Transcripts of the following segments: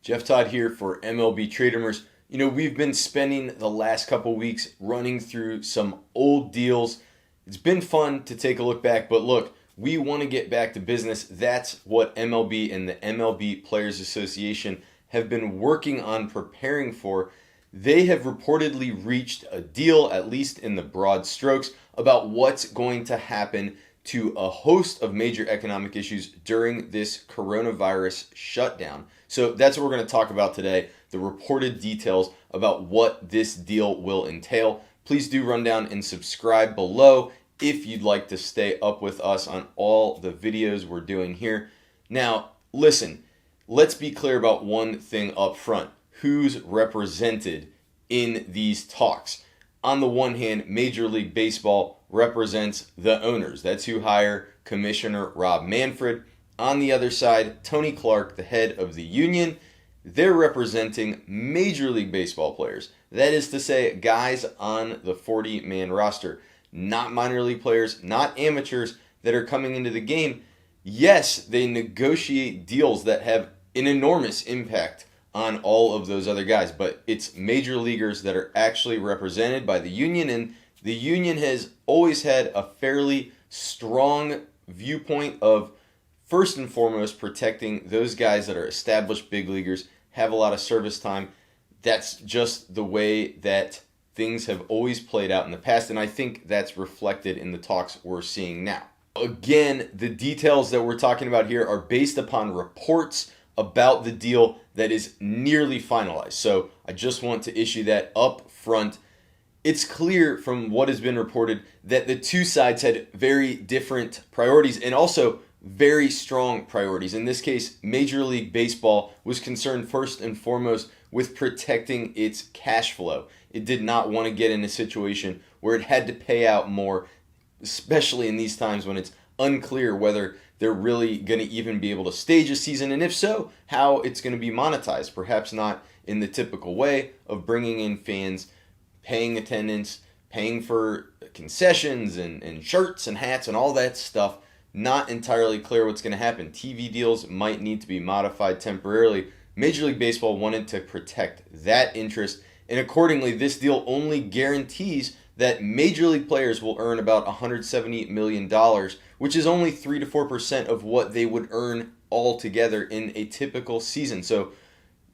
Jeff Todd here for MLB Trade Rumors. We've been spending the last couple weeks running through some old deals. It's been fun to take a look back, but look, we want to get back to business. That's what MLB and the MLB Players Association have been working on preparing for. They have reportedly reached a deal, at least in the broad strokes, about what's going to happen to a host of major economic issues during this coronavirus shutdown. So that's what we're going to talk about today, the reported details about what this deal will entail. Please do run down and subscribe below if you'd like to stay up with us on all the videos we're doing here. Now, listen, let's be clear about one thing up front. Who's represented in these talks? On the one hand, Major League Baseball represents the owners. That's who hire Commissioner Rob Manfred. On the other side, Tony Clark, the head of the union, they're representing Major League Baseball players. That is to say, guys on the 40-man roster, not minor league players, not amateurs that are coming into the game. Yes, they negotiate deals that have an enormous impact on all of those other guys, but it's major leaguers that are actually represented by the union, and the union has always had a fairly strong viewpoint of, first and foremost, protecting those guys that are established big leaguers, have a lot of service time. That's just the way that things have always played out in the past, and I think that's reflected in the talks we're seeing now. Again, the details that we're talking about here are based upon reports about the deal that is nearly finalized. So I just want to issue that up front. It's clear from what has been reported that the two sides had very different priorities and also very strong priorities. In this case, Major League Baseball was concerned first and foremost with protecting its cash flow. It did not want to get in a situation where it had to pay out more, especially in these times when it's unclear whether they're really going to even be able to stage a season, and if so, how it's going to be monetized. Perhaps not in the typical way of bringing in fans, paying attendance, paying for concessions and shirts and hats and all that stuff. Not entirely clear what's going to happen. TV deals might need to be modified temporarily. Major League Baseball wanted to protect that interest, and accordingly, this deal only guarantees that major league players will earn about $170 million, which is only 3 to 4% of what they would earn altogether in a typical season. So,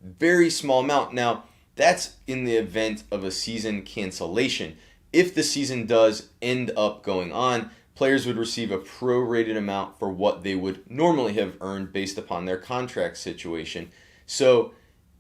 very small amount. Now, that's in the event of a season cancellation. If the season does end up going on, players would receive a prorated amount for what they would normally have earned based upon their contract situation. So,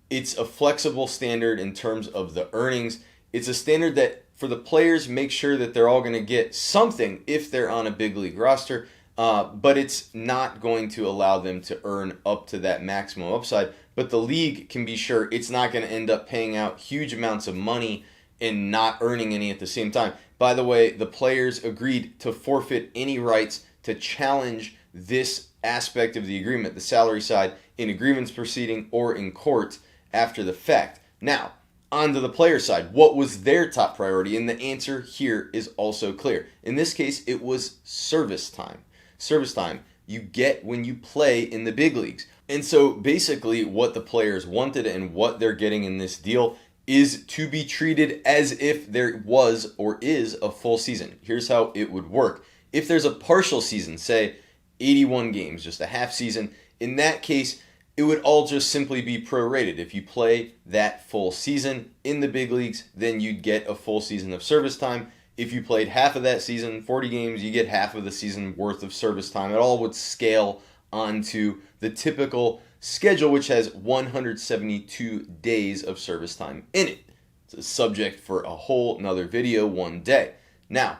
it's a flexible standard in terms of the earnings. It's a standard that for the players, make sure that they're all going to get something if they're on a big league roster, but it's not going to allow them to earn up to that maximum upside. But the league can be sure it's not going to end up paying out huge amounts of money and not earning any at the same time. By the way, the players agreed to forfeit any rights to challenge this aspect of the agreement, the salary side, in a grievance proceeding or in court after the fact. Now, on to the player side, what was their top priority? And the answer here is also clear. In this case, it was service time. Service time you get when you play in the big leagues. And so basically what the players wanted and what they're getting in this deal is to be treated as if there was or is a full season. Here's how it would work. If there's a partial season, say 81 games, just a half season, in that case, it would all just simply be prorated. If you play that full season in the big leagues, then you'd get a full season of service time. If you played half of that season, 40 games, you get half of the season worth of service time. It all would scale onto the typical schedule, which has 172 days of service time in it. It's a subject for a whole nother video one day. Now,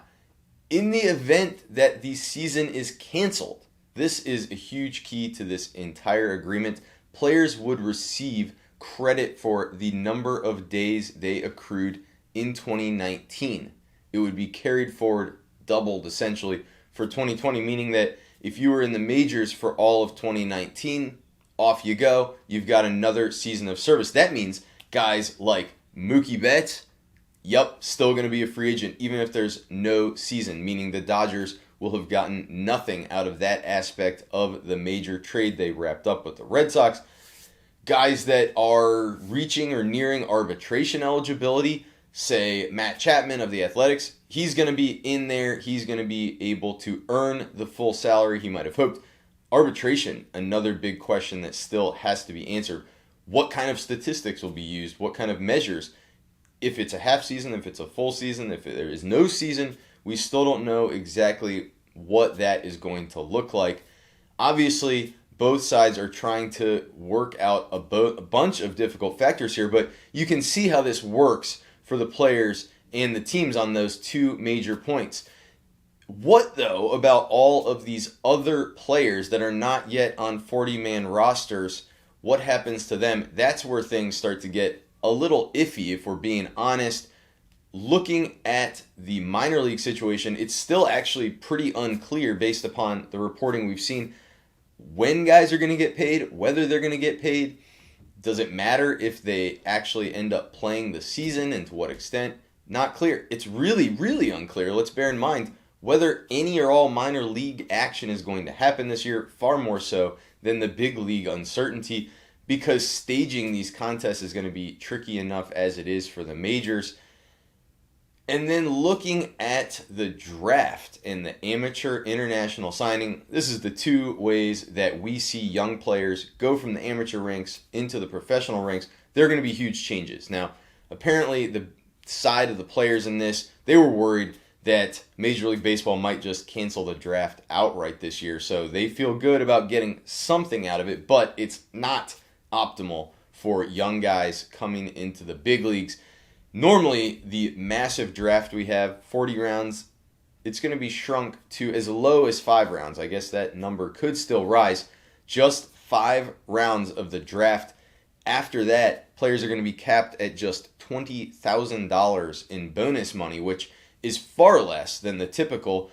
in the event that the season is canceled, this is a huge key to this entire agreement. Players would receive credit for the number of days they accrued in 2019. It would be carried forward, doubled essentially, for 2020, meaning that if you were in the majors for all of 2019, off you go. You've got another season of service. That means guys like Mookie Betts, still going to be a free agent, even if there's no season, meaning the Dodgers will have gotten nothing out of that aspect of the major trade they wrapped up with the Red Sox. guys that are reaching or nearing arbitration eligibility, say Matt Chapman of the Athletics, he's going to be in there. He's going to be able to earn the full salary he might have hoped. Arbitration, another big question that still has to be answered. What kind of statistics will be used? What kind of measures? If it's a half season, if it's a full season, if there is no season, we still don't know exactly what that is going to look like. Obviously, both sides are trying to work out a bunch of difficult factors here, but you can see how this works for the players and the teams on those two major points. What, though, about all of these other players that are not yet on 40-man rosters? What happens to them? That's where things start to get a little iffy, if we're being honest. Looking at the minor league situation, it's still actually pretty unclear based upon the reporting we've seen when guys are going to get paid, whether they're going to get paid. Does it matter if they actually end up playing the season and to what extent? Not clear. It's really, really unclear. Let's bear in mind whether any or all minor league action is going to happen this year, far more so than the big league uncertainty, because staging these contests is going to be tricky enough as it is for the majors. And then looking at the draft and the amateur international signing, this is the two ways that we see young players go from the amateur ranks into the professional ranks. There are going to be huge changes. Now, apparently the side of the players in this, they were worried that Major League Baseball might just cancel the draft outright this year. So they feel good about getting something out of it, but it's not optimal for young guys coming into the big leagues. Normally, the massive draft we have, 40 rounds, it's going to be shrunk to as low as 5 rounds. I guess that number could still rise. Just 5 rounds of the draft. After that, players are going to be capped at just $20,000 in bonus money, which is far less than the typical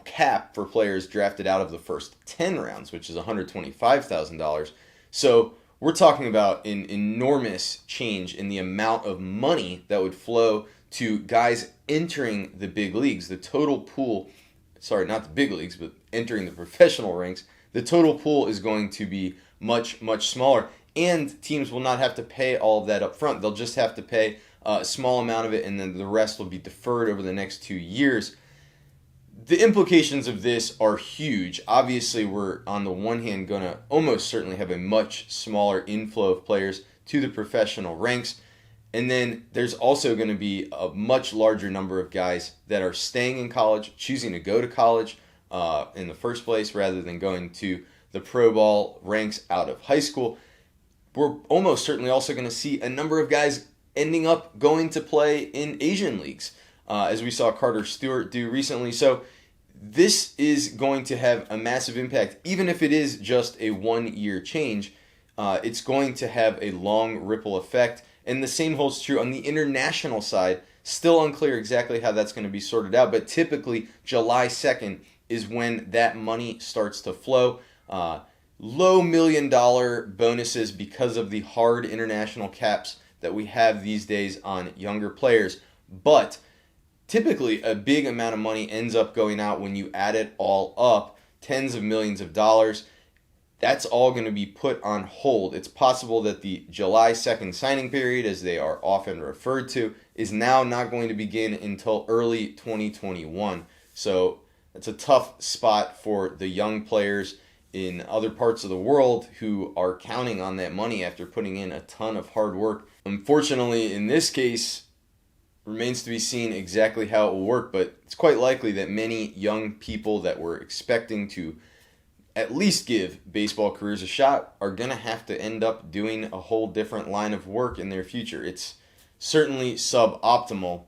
cap for players drafted out of the first 10 rounds, which is $125,000. So we're talking about an enormous change in the amount of money that would flow to guys entering the big leagues. The total pool, sorry, not the big leagues, but entering the professional ranks, the total pool is going to be much, much smaller. And teams will not have to pay all of that up front. They'll just have to pay a small amount of it, and then the rest will be deferred over the next 2 years. The implications of this are huge. Obviously, we're on the one hand going to almost certainly have a much smaller inflow of players to the professional ranks. And then there's also going to be a much larger number of guys that are staying in college, choosing to go to college in the first place rather than going to the pro ball ranks out of high school. We're almost certainly also going to see a number of guys ending up going to play in Asian leagues, as we saw Carter Stewart do recently. So this is going to have a massive impact. Even if it is just a 1-year change, it's going to have a long ripple effect. And the same holds true on the international side. Still unclear exactly how that's going to be sorted out, but typically July 2nd is when that money starts to flow. Low $1 million bonuses because of the hard international caps that we have these days on younger players. But typically, a big amount of money ends up going out when you add it all up, tens of millions of dollars. That's all going to be put on hold. It's possible that the July 2nd signing period, as they are often referred to, is now not going to begin until early 2021. So that's a tough spot for the young players in other parts of the world who are counting on that money after putting in a ton of hard work. Unfortunately, in this case, remains to be seen exactly how it will work, but it's quite likely that many young people that were expecting to at least give baseball careers a shot are going to have to end up doing a whole different line of work in their future. It's certainly suboptimal.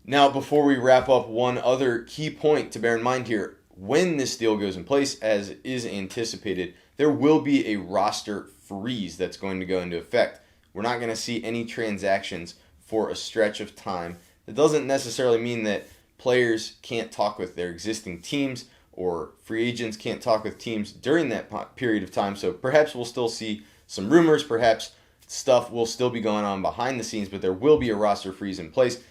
Now, before we wrap up, one other key point to bear in mind here. When this deal goes in place, as is anticipated, there will be a roster freeze that's going to go into effect. We're not going to see any transactions for a stretch of time. It doesn't necessarily mean that players can't talk with their existing teams or free agents can't talk with teams during that period of time. So perhaps we'll still see some rumors, perhaps stuff will still be going on behind the scenes, but there will be a roster freeze in place.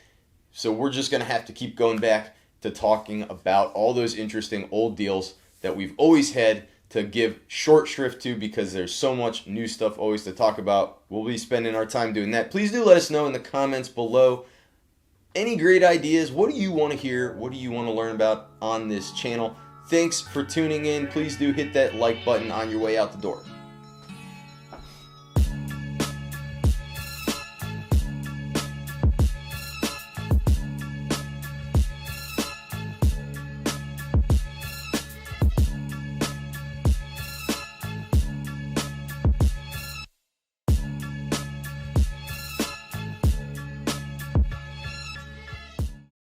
So we're just going to have to keep going back to talking about all those interesting old deals that we've always had to give short shrift to because there's so much new stuff always to talk about. We'll be spending our time doing that. Please do let us know in the comments below any great ideas. What do you want to hear? What do you want to learn about on this channel? Thanks for tuning in. Please do hit that like button on your way out the door.